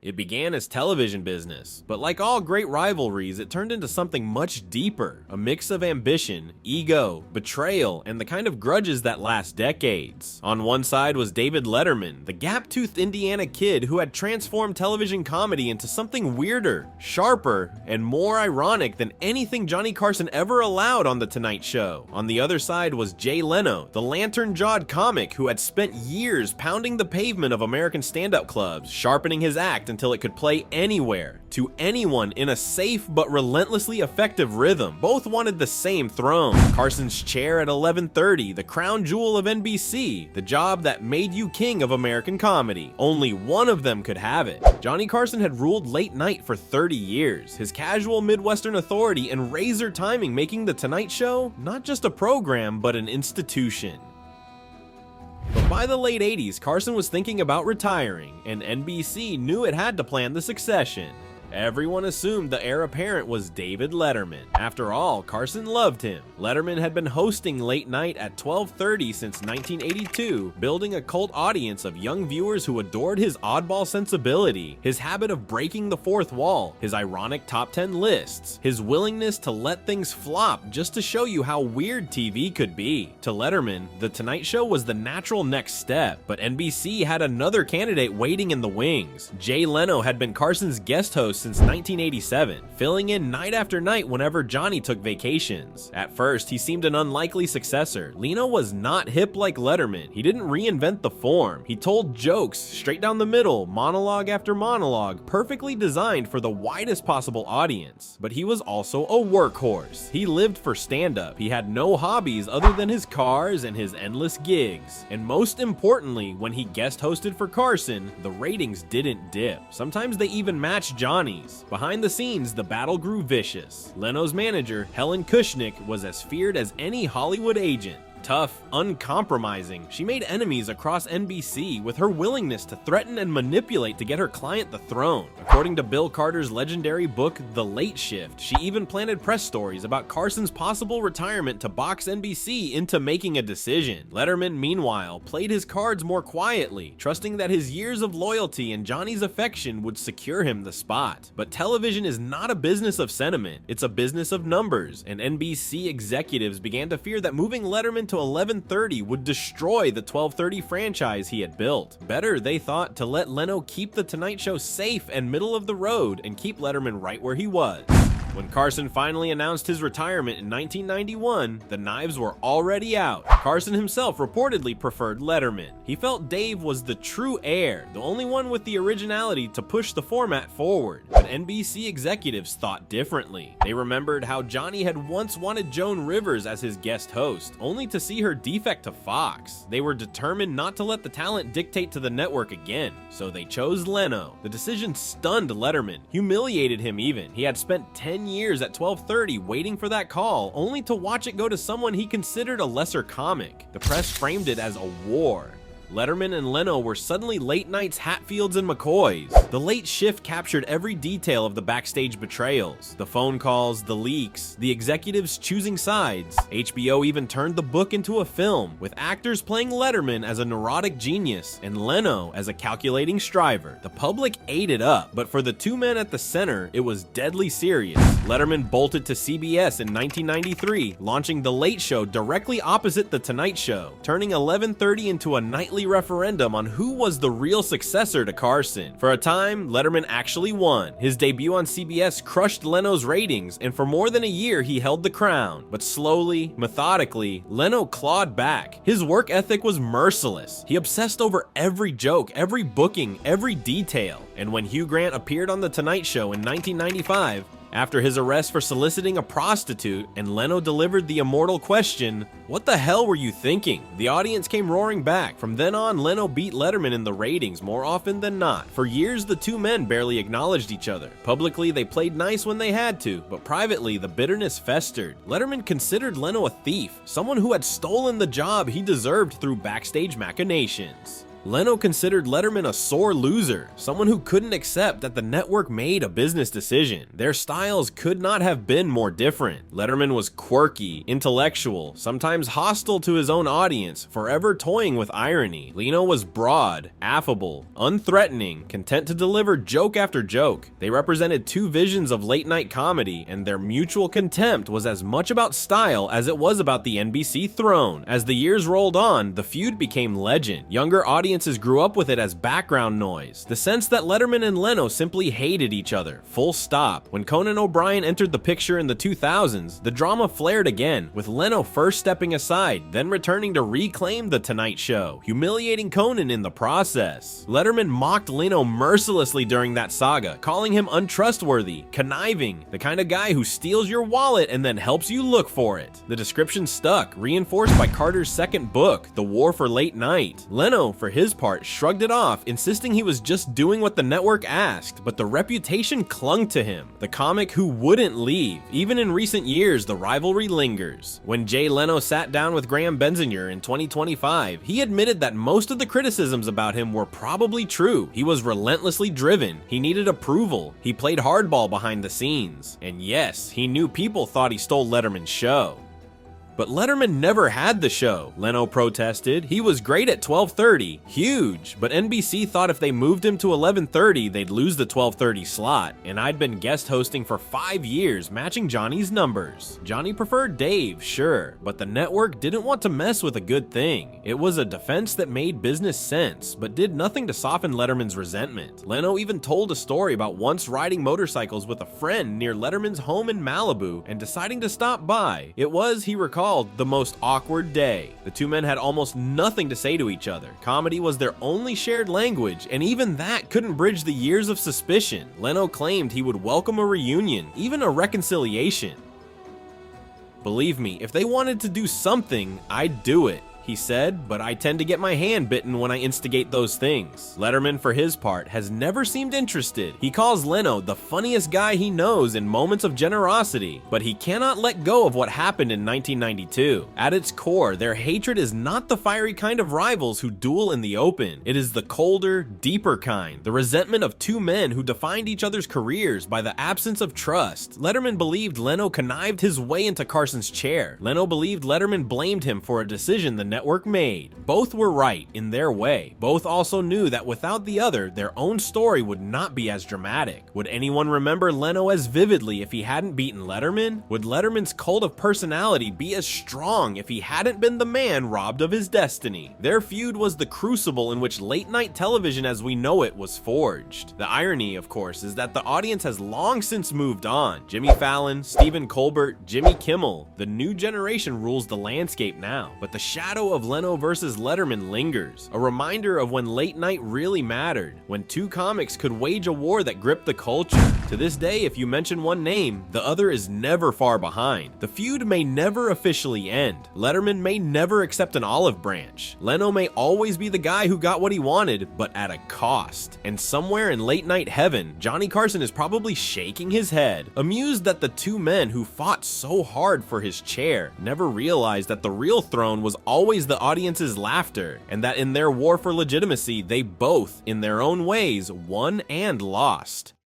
It began as television business, but like all great rivalries, it turned into something much deeper, a mix of ambition, ego, betrayal, and the kind of grudges that last decades. On one side was David Letterman, the gap-toothed Indiana kid who had transformed television comedy into something weirder, sharper, and more ironic than anything Johnny Carson ever allowed on The Tonight Show. On the other side was Jay Leno, the lantern-jawed comic who had spent years pounding the pavement of American stand-up clubs, sharpening his act until it could play anywhere, to anyone in a safe but relentlessly effective rhythm. Both wanted the same throne. Carson's chair at 11:30, the crown jewel of NBC, the job that made you king of American comedy. Only one of them could have it. Johnny Carson had ruled late night for 30 years, his casual Midwestern authority and razor timing making The Tonight Show not just a program, but an institution. But by the late 80s, Carson was thinking about retiring, and NBC knew it had to plan the succession. Everyone assumed the heir apparent was David Letterman. After all, Carson loved him. Letterman had been hosting late night at 12:30 since 1982, building a cult audience of young viewers who adored his oddball sensibility, his habit of breaking the fourth wall, his ironic top 10 lists, his willingness to let things flop just to show you how weird TV could be. To Letterman, The Tonight Show was the natural next step, but NBC had another candidate waiting in the wings. Jay Leno had been Carson's guest host since 1987, filling in night after night whenever Johnny took vacations. At first, he seemed an unlikely successor. Leno was not hip like Letterman. He didn't reinvent the form. He told jokes straight down the middle, monologue after monologue, perfectly designed for the widest possible audience. But he was also a workhorse. He lived for stand-up. He had no hobbies other than his cars and his endless gigs. And most importantly, when he guest hosted for Carson, the ratings didn't dip. Sometimes they even matched Johnny. Behind the scenes, the battle grew vicious. Leno's manager, Helen Kushnick, was as feared as any Hollywood agent. Tough, uncompromising, she made enemies across NBC with her willingness to threaten and manipulate to get her client the throne. According to Bill Carter's legendary book, The Late Shift, she even planted press stories about Carson's possible retirement to box NBC into making a decision. Letterman, meanwhile, played his cards more quietly, trusting that his years of loyalty and Johnny's affection would secure him the spot. But television is not a business of sentiment, it's a business of numbers, and NBC executives began to fear that moving Letterman to 11:30 would destroy the 12:30 franchise he had built. Better, they thought, to let Leno keep The Tonight Show safe and middle of the road and keep Letterman right where he was. When Carson finally announced his retirement in 1991, the knives were already out. Carson himself reportedly preferred Letterman. He felt Dave was the true heir, the only one with the originality to push the format forward. But NBC executives thought differently. They remembered how Johnny had once wanted Joan Rivers as his guest host, only to see her defect to Fox. They were determined not to let the talent dictate to the network again, so they chose Leno. The decision stunned Letterman, humiliated him even. He had spent 10 years at 12:30 waiting for that call, only to watch it go to someone he considered a lesser comic. The press framed it as a war. Letterman and Leno were suddenly late nights Hatfields and McCoys. The Late Shift captured every detail of the backstage betrayals, the phone calls, the leaks, the executives choosing sides. HBO even turned the book into a film, with actors playing Letterman as a neurotic genius and Leno as a calculating striver. The public ate it up, but for the two men at the center, it was deadly serious. Letterman bolted to CBS in 1993, launching The Late Show directly opposite The Tonight Show, turning 11:30 into a nightly referendum on who was the real successor to Carson. For a time, Letterman actually won. His debut on CBS crushed Leno's ratings, and for more than a year he held the crown. But slowly, methodically, Leno clawed back. His work ethic was merciless. He obsessed over every joke, every booking, every detail. And when Hugh Grant appeared on The Tonight Show in 1995, after his arrest for soliciting a prostitute, and Leno delivered the immortal question, "What the hell were you thinking?" the audience came roaring back. From then on, Leno beat Letterman in the ratings more often than not. For years, the two men barely acknowledged each other. Publicly, they played nice when they had to, but privately, the bitterness festered. Letterman considered Leno a thief, someone who had stolen the job he deserved through backstage machinations. Leno considered Letterman a sore loser, someone who couldn't accept that the network made a business decision. Their styles could not have been more different. Letterman was quirky, intellectual, sometimes hostile to his own audience, forever toying with irony. Leno was broad, affable, unthreatening, content to deliver joke after joke. They represented two visions of late-night comedy, and their mutual contempt was as much about style as it was about the NBC throne. As the years rolled on, the feud became legend. Younger audiences grew up with it as background noise. The sense that Letterman and Leno simply hated each other, full stop. When Conan O'Brien entered the picture in the 2000s, the drama flared again, with Leno first stepping aside, then returning to reclaim The Tonight Show, humiliating Conan in the process. Letterman mocked Leno mercilessly during that saga, calling him untrustworthy, conniving, the kind of guy who steals your wallet and then helps you look for it. The description stuck, reinforced by Carter's second book, The War for Late Night. Leno, for his part, shrugged it off, insisting he was just doing what the network asked, but the reputation clung to him. The comic who wouldn't leave. Even in recent years, the rivalry lingers. When Jay Leno sat down with Graham Benzinger in 2025, he admitted that most of the criticisms about him were probably true. He was relentlessly driven, he needed approval, he played hardball behind the scenes. And yes, he knew people thought he stole Letterman's show. But Letterman never had the show, Leno protested. He was great at 12:30, huge, but NBC thought if they moved him to 11:30, they'd lose the 12:30 slot, and I'd been guest hosting for 5 years, matching Johnny's numbers. Johnny preferred Dave, sure, but the network didn't want to mess with a good thing. It was a defense that made business sense, but did nothing to soften Letterman's resentment. Leno even told a story about once riding motorcycles with a friend near Letterman's home in Malibu and deciding to stop by. It was, he recalled, the most awkward day. The two men had almost nothing to say to each other. Comedy was their only shared language, and even that couldn't bridge the years of suspicion. Leno claimed he would welcome a reunion, even a reconciliation. Believe me, if they wanted to do something, I'd do it, he said, but I tend to get my hand bitten when I instigate those things. Letterman, for his part, has never seemed interested. He calls Leno the funniest guy he knows in moments of generosity, but he cannot let go of what happened in 1992. At its core, their hatred is not the fiery kind of rivals who duel in the open. It is the colder, deeper kind, the resentment of two men who defined each other's careers by the absence of trust. Letterman believed Leno connived his way into Carson's chair. Leno believed Letterman blamed him for a decision the network made. Both were right in their way. Both also knew that without the other, their own story would not be as dramatic. Would anyone remember Leno as vividly if he hadn't beaten Letterman? Would Letterman's cult of personality be as strong if he hadn't been the man robbed of his destiny? Their feud was the crucible in which late-night television as we know it was forged. The irony, of course, is that the audience has long since moved on. Jimmy Fallon, Stephen Colbert, Jimmy Kimmel. The new generation rules the landscape now, but the shadow of Leno versus Letterman lingers, a reminder of when late night really mattered, when two comics could wage a war that gripped the culture. To this day, if you mention one name, the other is never far behind. The feud may never officially end. Letterman may never accept an olive branch. Leno may always be the guy who got what he wanted, but at a cost. And somewhere in late night heaven, Johnny Carson is probably shaking his head, amused that the two men who fought so hard for his chair never realized that the real throne was always the audience's laughter, and that in their war for legitimacy, they both, in their own ways, won and lost.